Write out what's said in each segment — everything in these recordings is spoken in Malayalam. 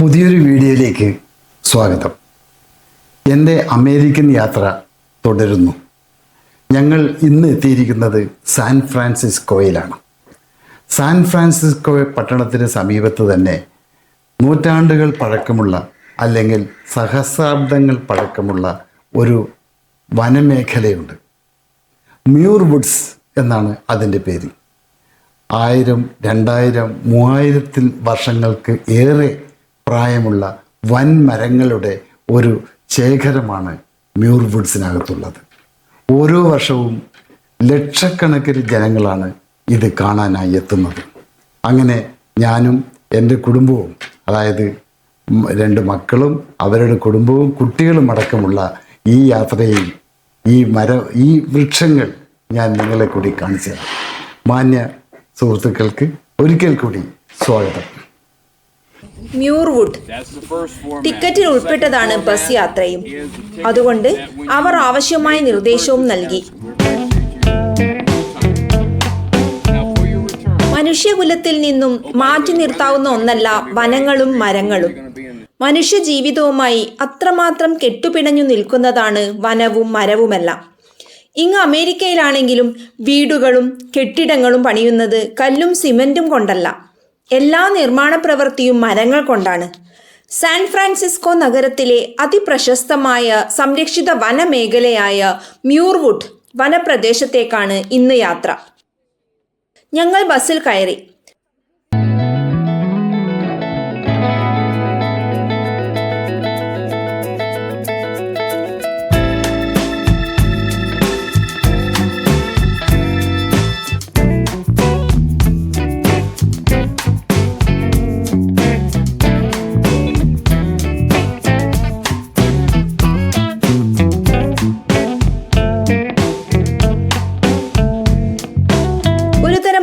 പുതിയൊരു വീഡിയോയിലേക്ക് സ്വാഗതം. എൻ്റെ അമേരിക്കൻ യാത്ര തുടരുന്നു. ഞങ്ങൾ ഇന്ന് എത്തിയിരിക്കുന്നത് സാൻ ഫ്രാൻസിസ്കോയിലാണ്. സാൻ ഫ്രാൻസിസ്കോ പട്ടണത്തിന് സമീപത്ത് തന്നെ നൂറ്റാണ്ടുകൾ പഴക്കമുള്ള അല്ലെങ്കിൽ സഹസ്രാബ്ദങ്ങൾ പഴക്കമുള്ള ഒരു വനമേഖലയുണ്ട്. മ്യൂർ വുഡ്സ് എന്നാണ് അതിൻ്റെ പേര്. 1000, 2000, 3000 വർഷങ്ങൾക്ക് ഏറെ പ്രായമുള്ള വൻമരങ്ങളുടെ ഒരു ശേഖരമാണ് മ്യൂർ വുഡ്സിനകത്തുള്ളത്. ഓരോ വർഷവും ലക്ഷക്കണക്കിന് ജനങ്ങളാണ് ഇത് കാണാനായി എത്തുന്നത്. അങ്ങനെ ഞാനും എൻ്റെ കുടുംബവും, അതായത് 2 മക്കളും അവരുടെ കുടുംബവും കുട്ടികളും അടക്കമുള്ള ഈ യാത്രയിൽ ഈ വൃക്ഷങ്ങൾ ഞാൻ നിങ്ങളെ കൂടി കാണിച്ചു തരാം. മാന്യ സുഹൃത്തുക്കൾക്ക് ഒരിക്കൽ കൂടി സ്വാഗതം. മ്യൂർ വുഡ് ടിക്കറ്റിൽ ഉൾപ്പെട്ടതാണ് ബസ് യാത്രയും. അതുകൊണ്ട് അവർ ആവശ്യമായ നിർദ്ദേശവും നൽകി. മനുഷ്യകുലത്തിൽ നിന്നും മാറ്റി നിർത്താവുന്ന ഒന്നല്ല വനങ്ങളും മരങ്ങളും. മനുഷ്യ ജീവിതവുമായി അത്രമാത്രം കെട്ടുപിണഞ്ഞു നിൽക്കുന്നതാണ് വനവും മരവുമെല്ലാം. ഇങ്ങ് അമേരിക്കയിലാണെങ്കിലും വീടുകളും കെട്ടിടങ്ങളും പണിയുന്നത് കല്ലും സിമന്റും കൊണ്ടല്ല. എല്ലാ നിർമ്മാണ പ്രവൃത്തിയും മരങ്ങൾ കൊണ്ടാണ്. സാൻ ഫ്രാൻസിസ്കോ നഗരത്തിലെ അതിപ്രശസ്തമായ സംരക്ഷിത വനമേഖലയായ മ്യൂർവുഡ് വനപ്രദേശത്തേക്കാണ് ഇന്ന് യാത്ര. ഞങ്ങൾ ബസ്സിൽ കയറി.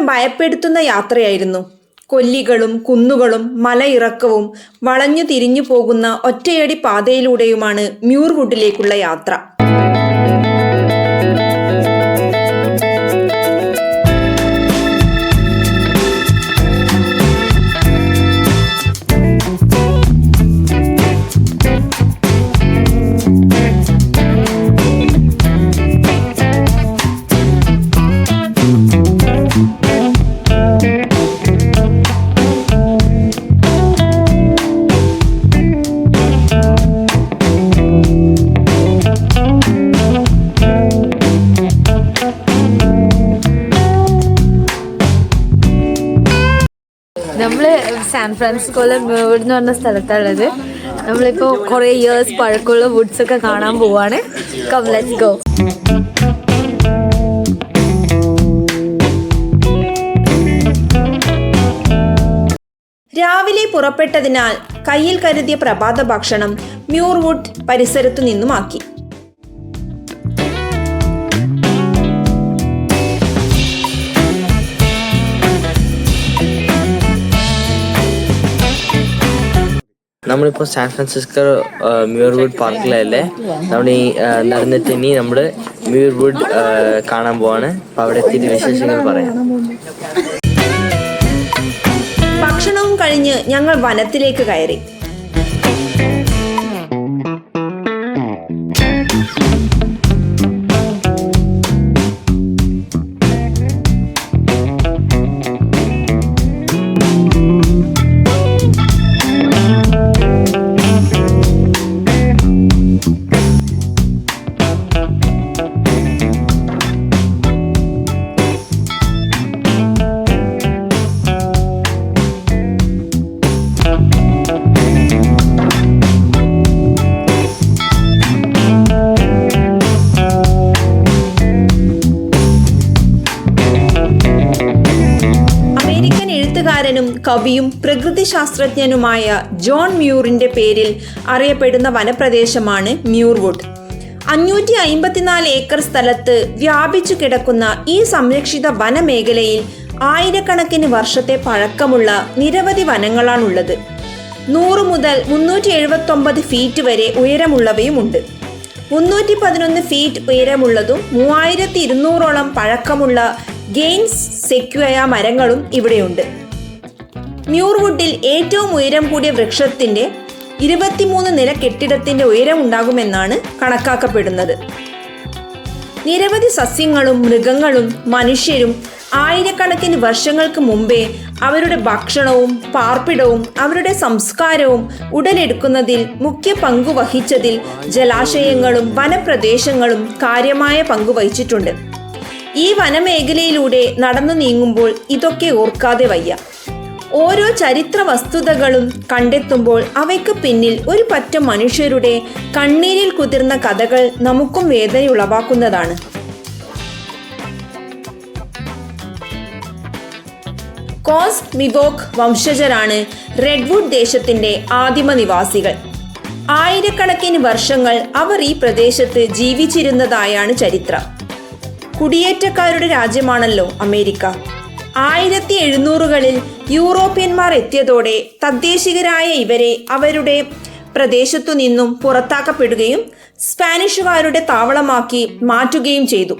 ഭയപ്പെടുത്തുന്ന യാത്രയായിരുന്നു. കൊല്ലികളും കുന്നുകളും മലയിറക്കവും വളഞ്ഞു തിരിഞ്ഞു പോകുന്ന ഒറ്റയടി പാതയിലൂടെയുമാണ് മ്യൂർവുഡിലേക്കുള്ള യാത്ര. നമ്മൾ സാൻ ഫ്രാൻസിസ്കോയിലെ മ്യൂർവുഡ് എന്ന് പറഞ്ഞ സ്ഥലത്തുള്ളത്. നമ്മളിപ്പോൾ കുറേ ഇയേഴ്സ് പഴക്കമുള്ള വുഡ്സ് ഒക്കെ കാണാൻ പോവാണ്. Come let's go. രാവിലെ പുറപ്പെട്ടതിനാൽ കയ്യിൽ കരുതിയ പ്രഭാത ഭക്ഷണം മ്യൂർവുഡ് പരിസരത്തു നിന്നുമാക്കി. നമ്മളിപ്പോൾ സാൻ ഫ്രാൻസിസ്കോ മ്യൂർവുഡ് പാർക്കിലല്ലേ. നമ്മൾ ഈ നടന്നിട്ട് ഇനി നമ്മൾ മ്യൂർവുഡ് കാണാൻ പോവാണ്. അപ്പോൾ അവിടെ എത്തിയിട്ട് വിശേഷങ്ങൾ പറയാം. ഭക്ഷണവും കഴിഞ്ഞ് ഞങ്ങൾ വനത്തിലേക്ക് കയറി. ും കവിയും പ്രകൃതി ശാസ്ത്രജ്ഞനുമായ ജോൺ മ്യൂറിന്റെ പേരിൽ അറിയപ്പെടുന്ന വനപ്രദേശമാണ് മ്യൂർവുഡ്. 554 ഏക്കർ സ്ഥലത്ത് വ്യാപിച്ചു കിടക്കുന്ന ഈ സംരക്ഷിത വനമേഖലയിൽ ആയിരക്കണക്കിന് വർഷത്തെ പഴക്കമുള്ള നിരവധി വനങ്ങളാണുള്ളത്. 100 മുതൽ 379 ഫീറ്റ് വരെ ഉയരമുള്ളവയുമുണ്ട്. 311 ഫീറ്റ് ഉയരമുള്ളതും 3200ഓളം പഴക്കമുള്ള ഗെയിൻസ് സെക്വയ മരങ്ങളും ഇവിടെയുണ്ട്. മ്യൂർവുഡിൽ ഏറ്റവും ഉയരം കൂടിയ വൃക്ഷത്തിന്റെ 23 നില കെട്ടിടത്തിന്റെ ഉയരം ഉണ്ടാകുമെന്നാണ് കണക്കാക്കപ്പെടുന്നത്. നിരവധി സസ്യങ്ങളും മൃഗങ്ങളും മനുഷ്യരും ആയിരക്കണക്കിന് വർഷങ്ങൾക്ക് മുമ്പേ അവരുടെ ഭക്ഷണവും പാർപ്പിടവും അവരുടെ സംസ്കാരവും ഉടലെടുക്കുന്നതിൽ മുഖ്യ പങ്കു വഹിച്ചതിൽ ജലാശയങ്ങളും വനപ്രദേശങ്ങളും കാര്യമായ പങ്കുവഹിച്ചിട്ടുണ്ട്. ഈ വനമേഖലയിലൂടെ നടന്നു നീങ്ങുമ്പോൾ ഇതൊക്കെ ഓർക്കാതെ വയ്യ. ഓരോ ചരിത്ര വസ്തുതകളും കണ്ടെത്തുമ്പോൾ അവയ്ക്ക് പിന്നിൽ ഒരു പറ്റം മനുഷ്യരുടെ കണ്ണീരിൽ കുതിർന്ന കഥകൾ നമുക്കും വേദനയുളവാക്കുന്നതാണ്. കോസ്റ്റ് മിഗോക് വംശജരാണ് റെഡ്വുഡ് ദേശത്തിന്റെ ആദിമ നിവാസികൾ. ആയിരക്കണക്കിന് വർഷങ്ങൾ അവർ ഈ പ്രദേശത്ത് ജീവിച്ചിരുന്നതായാണ് ചരിത്രം. കുടിയേറ്റക്കാരുടെ രാജ്യമാണല്ലോ അമേരിക്ക. 1700കളിൽ യൂറോപ്യന്മാർ എത്തിയതോടെ തദ്ദേശികരായ ഇവരെ അവരുടെ പ്രദേശത്തു നിന്നും പുറത്താക്കപ്പെടുകയും സ്പാനിഷുകാരുടെ താവളമാക്കി മാറ്റുകയും ചെയ്തു.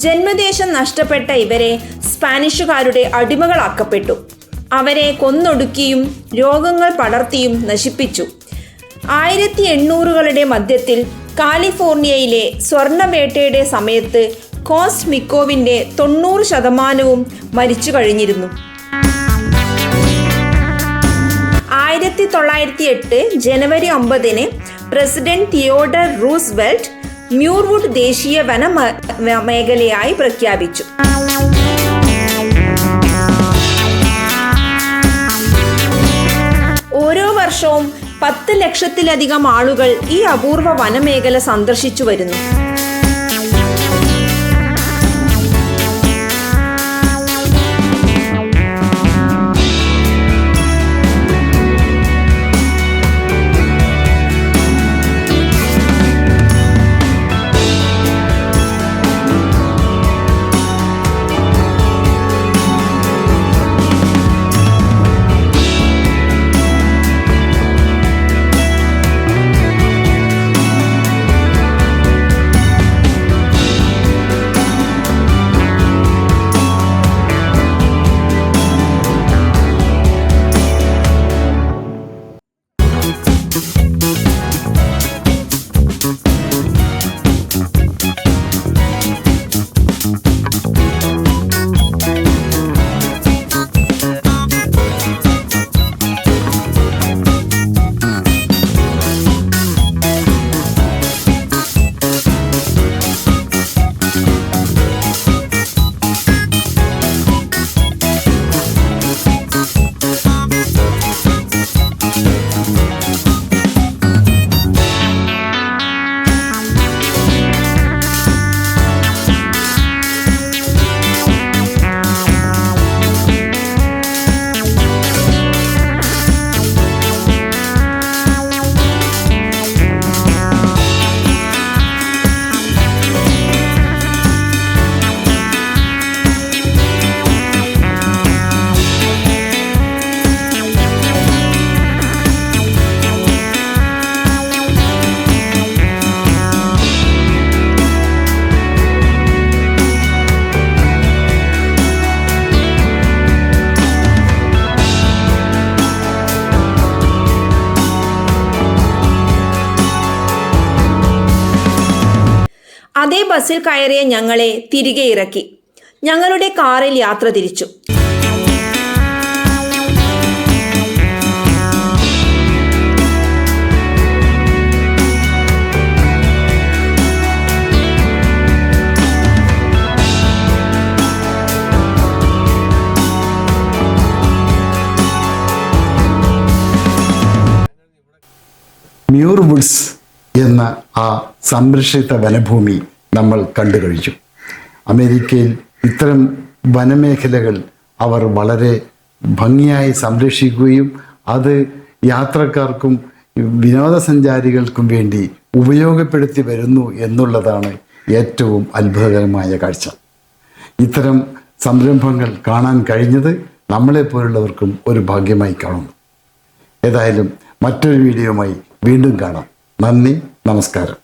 ജന്മദേശം നഷ്ടപ്പെട്ട ഇവരെ സ്പാനിഷുകാരുടെ അടിമകളാക്കപ്പെട്ടു. അവരെ കൊന്നൊടുക്കിയും രോഗങ്ങൾ പടർത്തിയും നശിപ്പിച്ചു. 1800കളുടെ മധ്യത്തിൽ കാലിഫോർണിയയിലെ സ്വർണ്ണവേട്ടയുടെ സമയത്ത് കോസ്റ്റ് മിക്കോവിന്റെ 90% മരിച്ചു കഴിഞ്ഞിരുന്നു. 1908 ജനുവരി 9 പ്രസിഡന്റ് തിയോഡർ റൂസ്വെൽറ്റ് മ്യൂർവുഡ് ദേശീയ വന മേഖലയായി പ്രഖ്യാപിച്ചു. ഓരോ വർഷവും 10 ലക്ഷത്തിലധികം ആളുകൾ ഈ അപൂർവ വനമേഖല സന്ദർശിച്ചു വരുന്നു. അതേ ബസ്സിൽ കയറിയ ഞങ്ങളെ തിരികെ ഇറക്കി. ഞങ്ങളുടെ കാറിൽ യാത്ര തിരിച്ചു. മ്യൂർ വുഡ്സ് എന്ന ആ സംരക്ഷിത വനഭൂമി നമ്മൾ കണ്ടു കഴിഞ്ഞു. അമേരിക്കയിൽ ഇത്തരം വനമേഖലകൾ അവർ വളരെ ഭംഗിയായി സംരക്ഷിക്കുകയും അത് യാത്രക്കാർക്കും വിനോദസഞ്ചാരികൾക്കും വേണ്ടി ഉപയോഗപ്പെടുത്തി വരുന്നു എന്നുള്ളതാണ് ഏറ്റവും അത്ഭുതകരമായ കാഴ്ച. ഇത്തരം സംരംഭങ്ങൾ കാണാൻ കഴിഞ്ഞത് നമ്മളെപ്പോലുള്ളവർക്കും ഒരു ഭാഗ്യമായി കാണുന്നു. ഏതായാലും മറ്റൊരു വീഡിയോയുമായി വീണ്ടും കാണാം. നന്ദി, നമസ്കാരം.